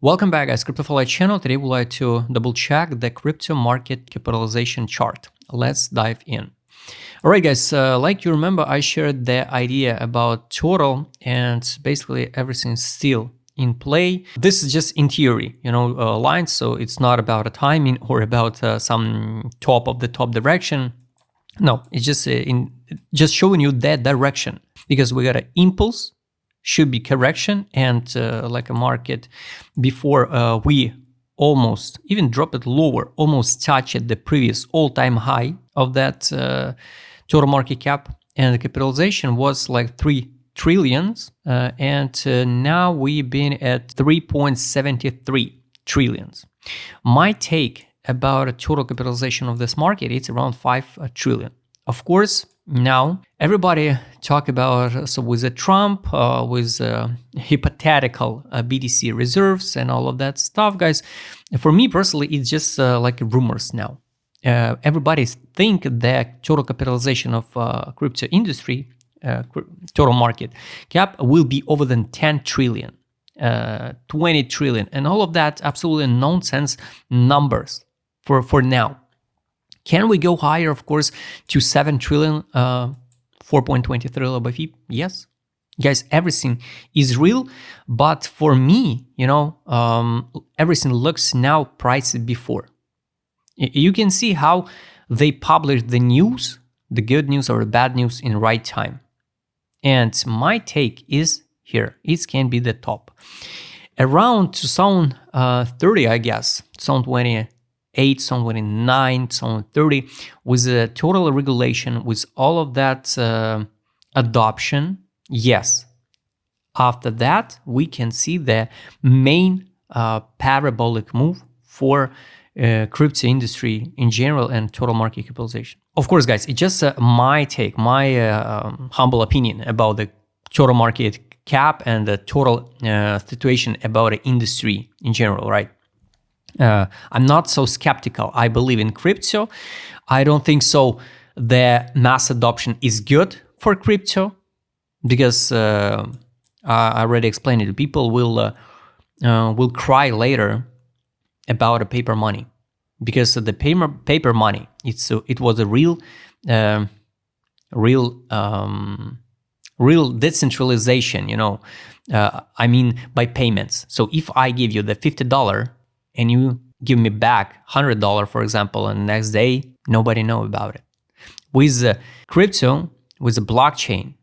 Welcome back, guys. CryptoFly channel. Today we'd like to double check the crypto market capitalization chart. Let's dive in. All right, guys, like you remember, I shared the idea about total and basically everything's still in play. This is just in theory, lines. So it's not about a timing or about some top of the top direction. No, it's just showing you that direction because we got an impulse, should be correction, and like a market before we almost even drop it lower, almost touch at the previous all-time high of that total market cap, and the capitalization was like 3 trillions, and now we've been at 3.73 trillions. My take about a total capitalization of this market, it's around 5 trillion. Of course, now everybody talk about, so with the Trump, with hypothetical BTC reserves and all of that stuff, guys. For me personally, it's just like rumors now. Everybody think that total capitalization of crypto industry, total market cap will be over than 10 trillion, 20 trillion, and all of that absolutely nonsense numbers for now. Can we go higher, of course, to 7 trillion, 4.23 by FIP? Yes. Guys, everything is real, but for me, everything looks now priced before. You can see how they publish the news, the good news or the bad news in right time. And my take is here, it can be the top. Around 2030, I guess, 2028, 2029, 2030, with the total regulation, with all of that adoption, yes. After that, we can see the main parabolic move for crypto industry in general and total market capitalization. Of course, guys, it's just my take, my humble opinion about the total market cap and the total situation about the industry in general, right? I'm not so skeptical. I believe in crypto. I don't think so the mass adoption is good for crypto because I already explained it. People will cry later about a paper money because the paper money it was a real decentralization. I mean by payments. So if I give you the $50 and you give me back $100, for example, and the next day, nobody know about it. With crypto, with the blockchain,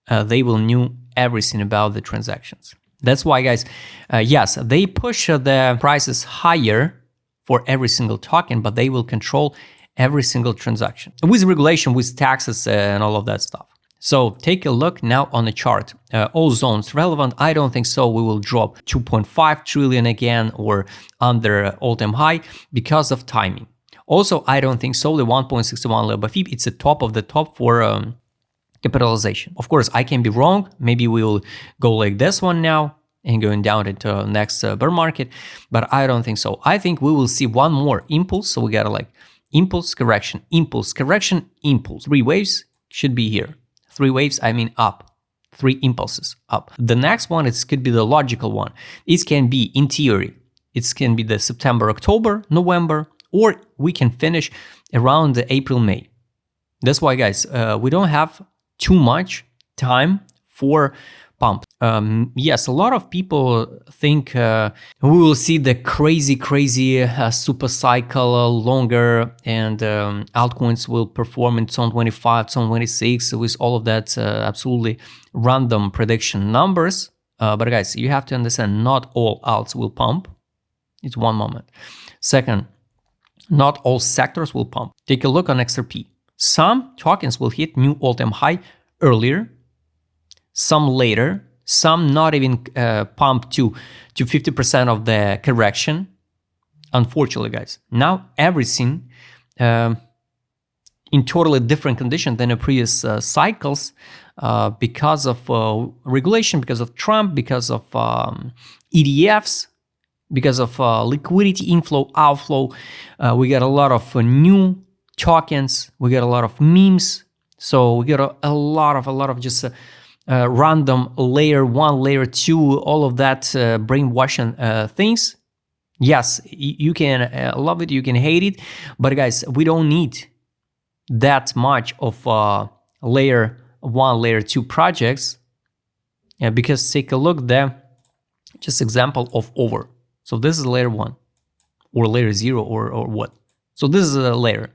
they will know everything about the transactions. That's why, guys, yes, they push the prices higher for every single token, but they will control every single transaction. With regulation, with taxes and all of that stuff. So take a look now on the chart. All zones relevant. I don't think so. We will drop 2.5 trillion again or under all-time high because of timing. Also, I don't think so. The 1.61 level FIP, it's the top of the top for capitalization. Of course, I can be wrong. Maybe we will go like this one now and going down into next bear market, but I don't think so. I think we will see one more impulse. So we got like impulse, correction, impulse, correction, impulse. 3 waves should be here. 3 waves, I mean up. 3 impulses up. The next one, it could be the logical one. It can be, in theory, it can be the September, October, November, or we can finish around the April, May. That's why, guys, we don't have too much time for pump. Yes, a lot of people think we will see the crazy super cycle longer, and altcoins will perform in 2025, 2026 with all of that absolutely random prediction numbers. But guys, you have to understand not all alts will pump. It's one moment. Second, not all sectors will pump. Take a look on XRP. Some tokens will hit new all-time high earlier, some later, some not even pump to 50% of the correction. Unfortunately, guys, now everything in totally different condition than the previous cycles because of regulation, because of Trump, because of ETFs, because of liquidity inflow, outflow. We got a lot of new tokens. We got a lot of memes. So we got a lot of just random layer 1, layer 2, all of that brainwashing things. Yes, you can love it, you can hate it, but guys, we don't need that much of layer 1, layer 2 projects, because take a look there, just example of over. So this is layer 1 or layer 0 or what. So this is a layer.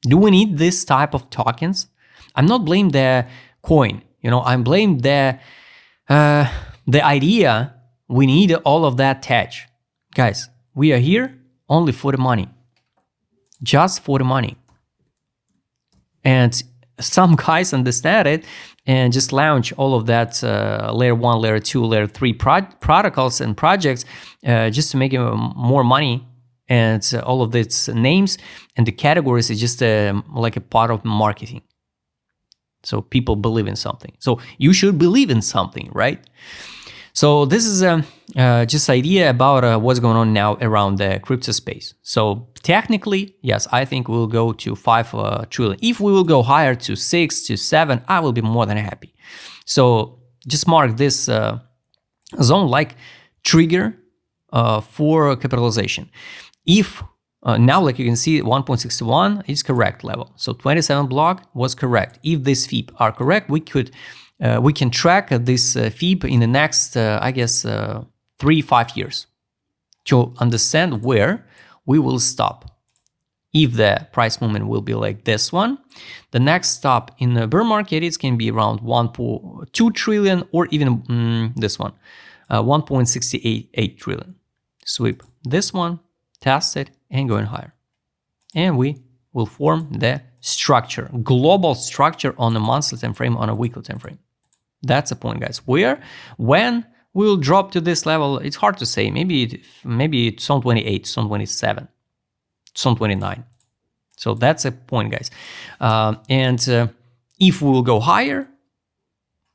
Do we need this type of tokens? I'm not blaming the coin, I'm blaming the idea we need all of that tech. Guys, we are here only for the money, just for the money. And some guys understand it and just launch all of that layer 1, layer 2, layer 3 protocols and projects just to make more money. And all of these names and the categories is just like a part of marketing. So people believe in something. So you should believe in something, right? So this is just idea about what's going on now around the crypto space. So technically, yes, I think we'll go to 5 trillion. If we will go higher to 6 to 7, I will be more than happy. So just mark this zone like trigger for capitalization. If now, like you can see, 1.61 is correct level. So 27 block was correct. If these FIB are correct, we can track this FIB in the next, I guess, 3-5 years to understand where we will stop. If the price movement will be like this one, the next stop in the bear market is can be around 1.2 trillion or even this one, 1.68 trillion. Sweep this one, test it, and going higher. And we will form the structure, global structure on a monthly time frame, on a weekly time frame. That's the point, guys. When we will drop to this level, it's hard to say. Maybe it's on 28, it's on 27, it's on 29. So that's a point, guys. And if we will go higher,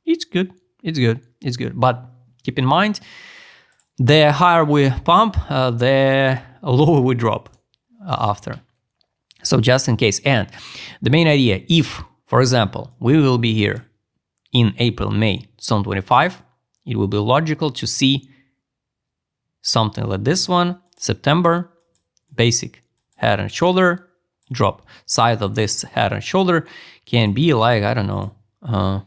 it's good. It's good. It's good. But keep in mind, the higher we pump, the lower we drop after. So just in case. And the main idea, if, for example, we will be here in April, May 2025, it will be logical to see something like this one, September, basic head and shoulder, drop. Side of this head and shoulder can be like, I don't know,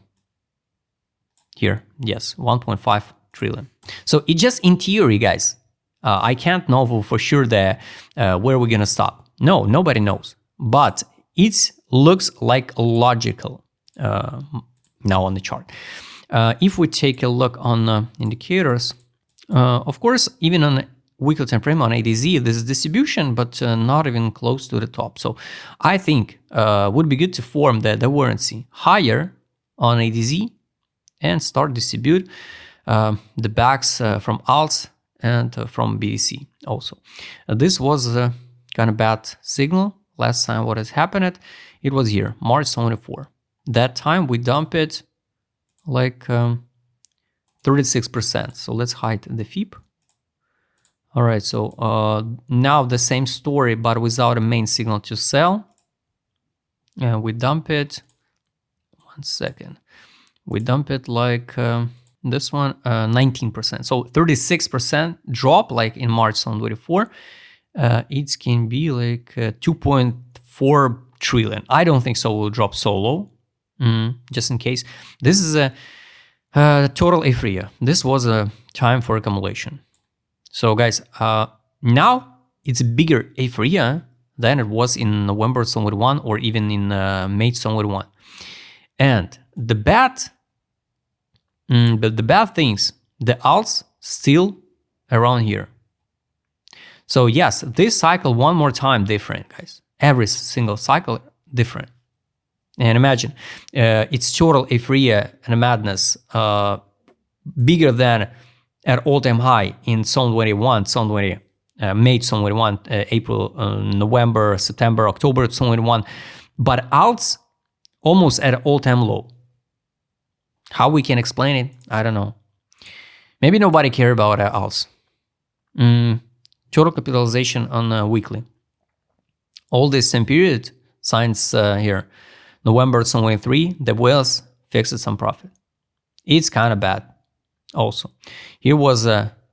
here, yes, 1.5 trillion. So it just in theory, guys. I can't know for sure that where we're gonna stop. No, nobody knows. But it looks like logical now on the chart. If we take a look on indicators, of course, even on weekly time frame on ADZ, this is distribution, but not even close to the top. So I think would be good to form the warranty higher on ADZ and start distribute the backs from alts and from BTC also. This was a kind of bad signal. Last time what has happened, it was here, March 24. That time we dumped it like 36%. So let's hide the FIB. All right, so now the same story, but without a main signal to sell. We dump it, 1 second. We dump it like this one, 19%. So 36% drop like in March 2024. It can be like 2.4 trillion. I don't think so will drop so low, just in case. This is a total euphoria. This was a time for accumulation. So guys, now it's a bigger euphoria than it was in November 2021 or even in May 2021. And the bad things, the alts still around here. So yes, this cycle one more time different, guys. Every single cycle different. And imagine, it's total euphoria and madness, bigger than at all-time high in 2021, May 2021, April, November, September, October 2021. But alts almost at all-time low. How we can explain it, I don't know. Maybe nobody care about alts. Total capitalization on weekly. All this same period, signs here, November 2023, the whales fixed some profit. It's kind of bad also. Here was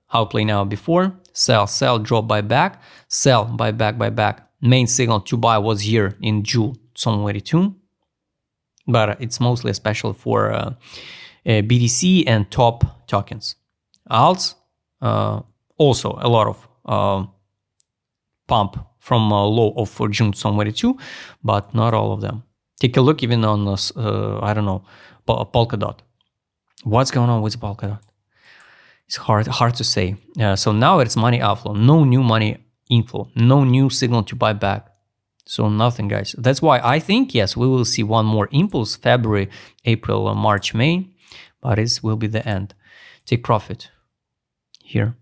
how play now before. Sell, drop, buy back, sell, buy back. Main signal to buy was here in June 2022. But it's mostly special for BTC and top tokens. Alts, also a lot of pump from low of June 2022, but not all of them. Take a look even on, I don't know, Polkadot. What's going on with Polkadot? It's hard to say. So now it's money outflow, no new money inflow, no new signal to buy back. So nothing, guys. That's why I think, yes, we will see one more impulse, February, April, March, May, but it will be the end. Take profit here.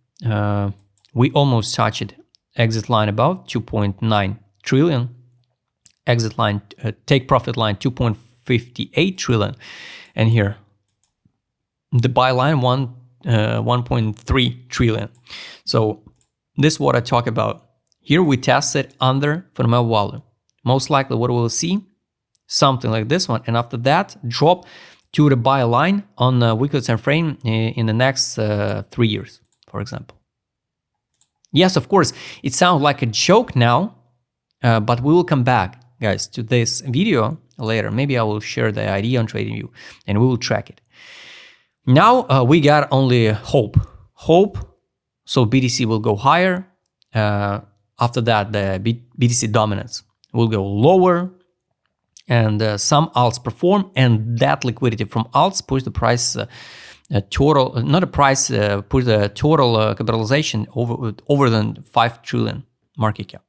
We almost touched exit line above 2.9 trillion. Exit line, take profit line 2.58 trillion. And here, the buy line 1.3 trillion. So this is what I talk about. Here we tested under fundamental value. Most likely what we'll see, something like this one. And after that, drop to the buy line on the weekly time frame in the next 3 years, for example. Yes, of course, it sounds like a joke now, but we will come back, guys, to this video later. Maybe I will share the idea on TradingView and we will track it. Now we got only hope. So BTC will go higher. After that, the BTC dominance will go lower, and some alts perform, and that liquidity from alts push the price total, not a price, push the total capitalization over than 5 trillion market cap.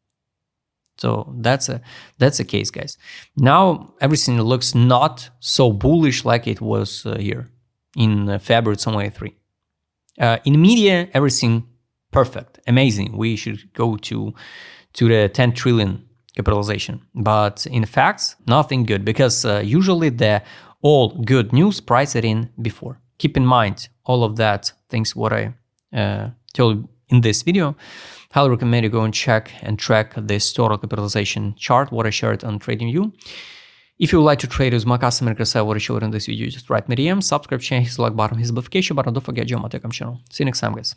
So that's a case, guys. Now everything looks not so bullish like it was here in February 2023. In media, everything perfect, amazing. We should go to the 10 trillion capitalization. But in facts, nothing good, because usually the all good news price it in before. Keep in mind all of that things what I told you in this video. Highly recommend you go and check and track this total capitalization chart, what I shared on TradingView. If you would like to trade with my customer Krasai, what I showed in this video, just write me DM, subscribe, channel, hit the like button, hit the notification button, don't forget join my Telegram channel. See you next time, guys.